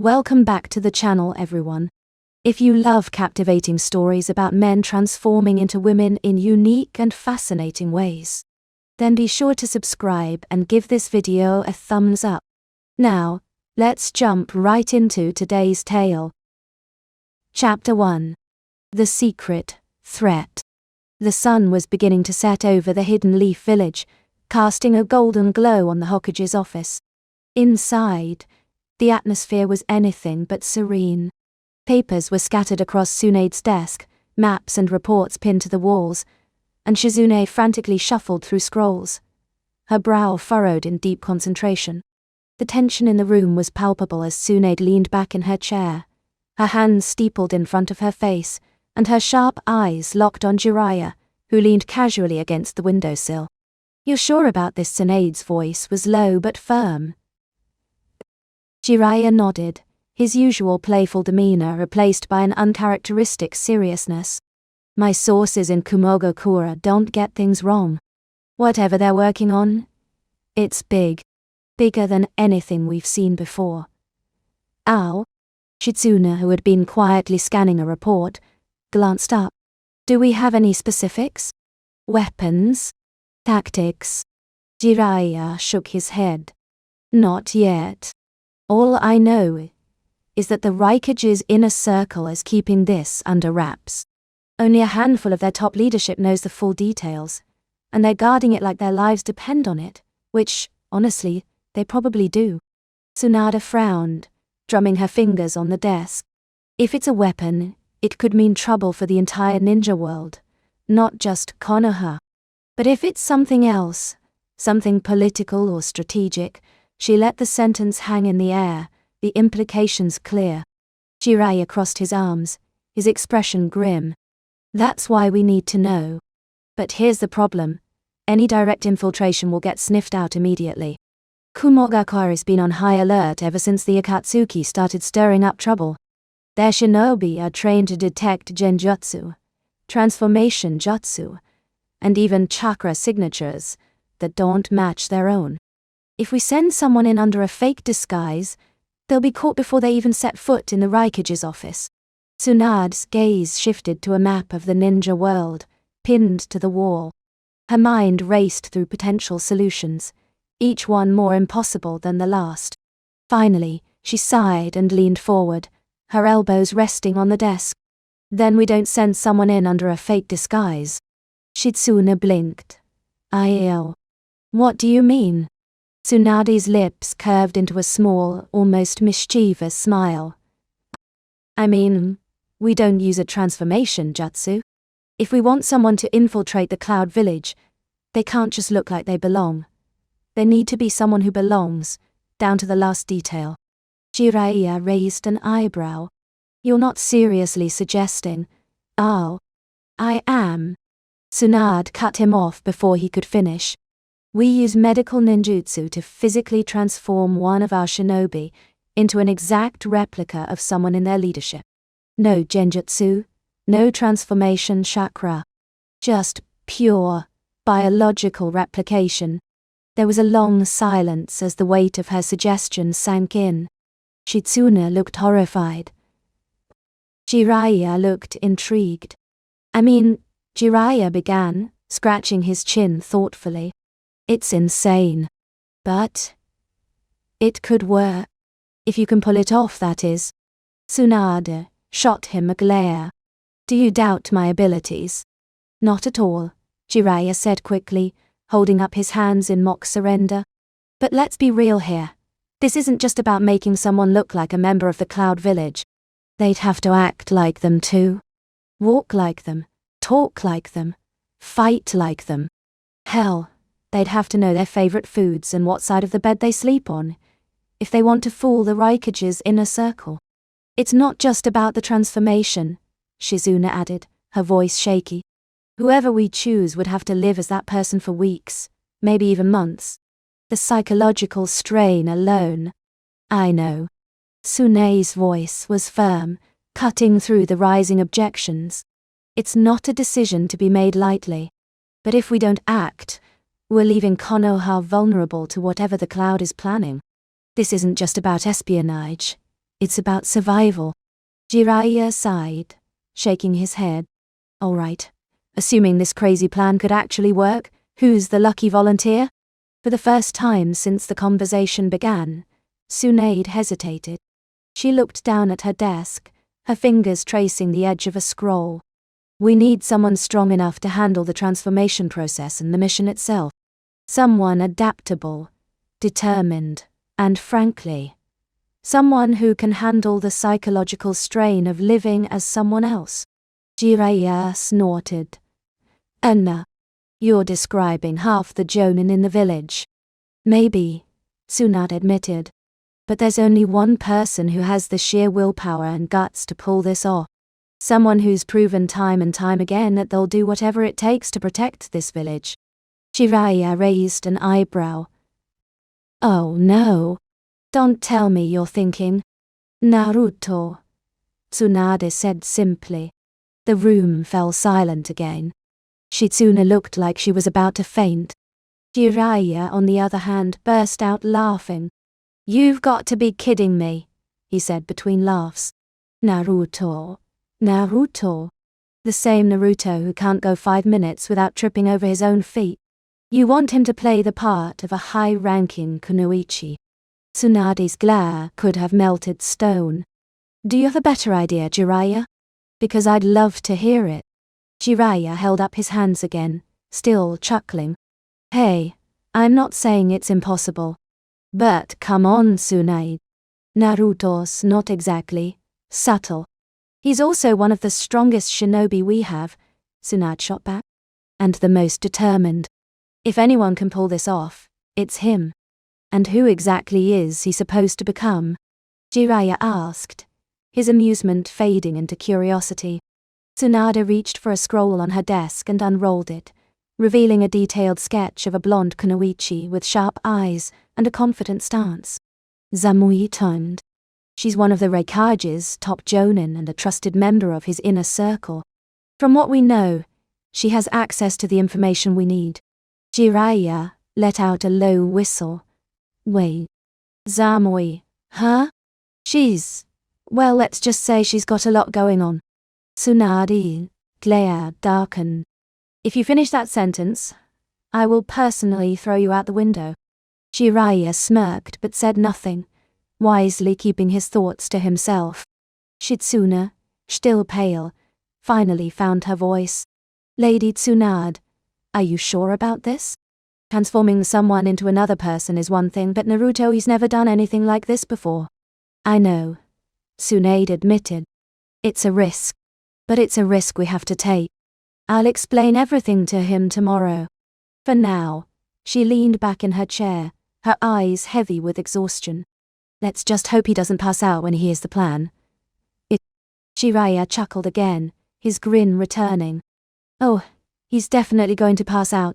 Welcome back to the channel, everyone. If you love captivating stories about men transforming into women in unique and fascinating ways, then be sure to subscribe and give this video a thumbs up. Now, let's jump right into today's tale. Chapter 1. The Secret Threat. The sun was beginning to set over the Hidden Leaf village, casting a golden glow on the Hokage's office. Inside, the atmosphere was anything but serene. Papers were scattered across Tsunade's desk, maps and reports pinned to the walls, and Shizune frantically shuffled through scrolls, her brow furrowed in deep concentration. The tension in the room was palpable as Tsunade leaned back in her chair, her hands steepled in front of her face, and her sharp eyes locked on Jiraiya, who leaned casually against the windowsill. "You're sure about this?" Tsunade's voice was low but firm. Jiraiya nodded, his usual playful demeanor replaced by an uncharacteristic seriousness. "My sources in Kumogakure don't get things wrong. Whatever they're working on, it's big. Bigger than anything we've seen before." "Ow?" Shitsune, who had been quietly scanning a report, glanced up. "Do we have any specifics? Weapons? Tactics?" Jiraiya shook his head. "Not yet. All I know is that the Raikage's inner circle is keeping this under wraps. Only a handful of their top leadership knows the full details, and they're guarding it like their lives depend on it, which, honestly, they probably do." Tsunade frowned, drumming her fingers on the desk. "If it's a weapon, it could mean trouble for the entire ninja world, not just Konoha. But if it's something else, something political or strategic," she let the sentence hang in the air, the implications clear. Jiraiya crossed his arms, his expression grim. "That's why we need to know. But here's the problem. Any direct infiltration will get sniffed out immediately. Kumogakure's been on high alert ever since the Akatsuki started stirring up trouble. Their shinobi are trained to detect genjutsu, transformation jutsu, and even chakra signatures that don't match their own. If we send someone in under a fake disguise, they'll be caught before they even set foot in the Raikage's office." Tsunade's gaze shifted to a map of the ninja world, pinned to the wall. Her mind raced through potential solutions, each one more impossible than the last. Finally, she sighed and leaned forward, her elbows resting on the desk. "Then we don't send someone in under a fake disguise." Shitsune blinked. "I. What do you mean?" Tsunade's lips curved into a small, almost mischievous smile. "I mean, we don't use a transformation jutsu. If we want someone to infiltrate the Cloud Village, they can't just look like they belong. They need to be someone who belongs, down to the last detail." Jiraiya raised an eyebrow. "You're not seriously suggesting..." "Oh, I am." Tsunade cut him off before he could finish. "We use medical ninjutsu to physically transform one of our shinobi into an exact replica of someone in their leadership. No genjutsu, no transformation chakra. Just pure, biological replication." There was a long silence as the weight of her suggestion sank in. Shitsune looked horrified. Jiraiya looked intrigued. Jiraiya began, scratching his chin thoughtfully. "It's insane. But it could work. If you can pull it off, that is." Tsunade shot him a glare. "Do you doubt my abilities?" "Not at all," Jiraiya said quickly, holding up his hands in mock surrender. "But let's be real here. This isn't just about making someone look like a member of the Cloud Village. They'd have to act like them too. Walk like them, talk like them, fight like them. Hell, they'd have to know their favorite foods and what side of the bed they sleep on, if they want to fool the Raikage's inner circle. It's not just about the transformation," Shizune added, her voice shaky. "Whoever we choose would have to live as that person for weeks, maybe even months. The psychological strain alone." "I know." Tsunade's voice was firm, cutting through the rising objections. "It's not a decision to be made lightly. But if we don't act, we're leaving Konoha vulnerable to whatever the Cloud is planning. This isn't just about espionage. It's about survival. Jiraiya sighed, shaking his head. All right. Assuming this crazy plan could actually work, who's the lucky volunteer? For the first time since the conversation began, Tsunade hesitated. She looked down at her desk, her fingers tracing the edge of a scroll. We need someone strong enough to handle the transformation process and the mission itself. Someone adaptable, determined, and frankly, someone who can handle the psychological strain of living as someone else. Jiraiya snorted. Anna, you're describing half the jonin in the village. Maybe, Tsunade admitted. But there's only one person who has the sheer willpower and guts to pull this off. Someone who's proven time and time again that they'll do whatever it takes to protect this village. Jiraiya raised an eyebrow. Oh no. Don't tell me you're thinking Naruto, Tsunade said simply. The room fell silent again. Shitsuna looked like she was about to faint. Jiraiya, on the other hand, burst out laughing. You've got to be kidding me, he said between laughs. Naruto. Naruto. The same Naruto who can't go 5 minutes without tripping over his own feet. You want him to play the part of a high-ranking Kunoichi. Tsunade's glare could have melted stone. Do you have a better idea, Jiraiya? Because I'd love to hear it. Jiraiya held up his hands again, still chuckling. Hey, I'm not saying it's impossible. But come on, Tsunade. Naruto's not exactly subtle. He's also one of the strongest shinobi we have, Tsunade shot back. And the most determined. If anyone can pull this off, it's him. And who exactly is he supposed to become? Jiraiya asked, his amusement fading into curiosity. Tsunade reached for a scroll on her desk and unrolled it, revealing a detailed sketch of a blonde Kunoichi with sharp eyes and a confident stance. Samui turned. She's one of the Reikage's top jonin and a trusted member of his inner circle. From what we know, she has access to the information we need. Jiraiya let out a low whistle. Wait. Samui, huh? Well, let's just say she's got a lot going on. Tsunade, glare darkened. If you finish that sentence, I will personally throw you out the window. Jiraiya smirked but said nothing, wisely keeping his thoughts to himself. Shitsuna, still pale, finally found her voice. Lady Tsunade, are you sure about this? Transforming someone into another person is one thing, but Naruto, he's never done anything like this before. I know, Tsunade admitted. It's a risk. But it's a risk we have to take. I'll explain everything to him tomorrow. For now, she leaned back in her chair, her eyes heavy with exhaustion. Let's just hope he doesn't pass out when he hears the plan. Jiraiya chuckled again, his grin returning. Oh, he's definitely going to pass out.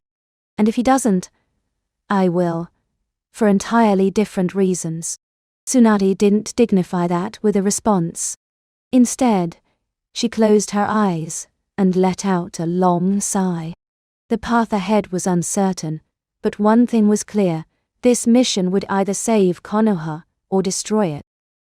And if he doesn't, I will. For entirely different reasons. Tsunade didn't dignify that with a response. Instead, she closed her eyes and let out a long sigh. The path ahead was uncertain, but one thing was clear: this mission would either save Konoha or destroy it.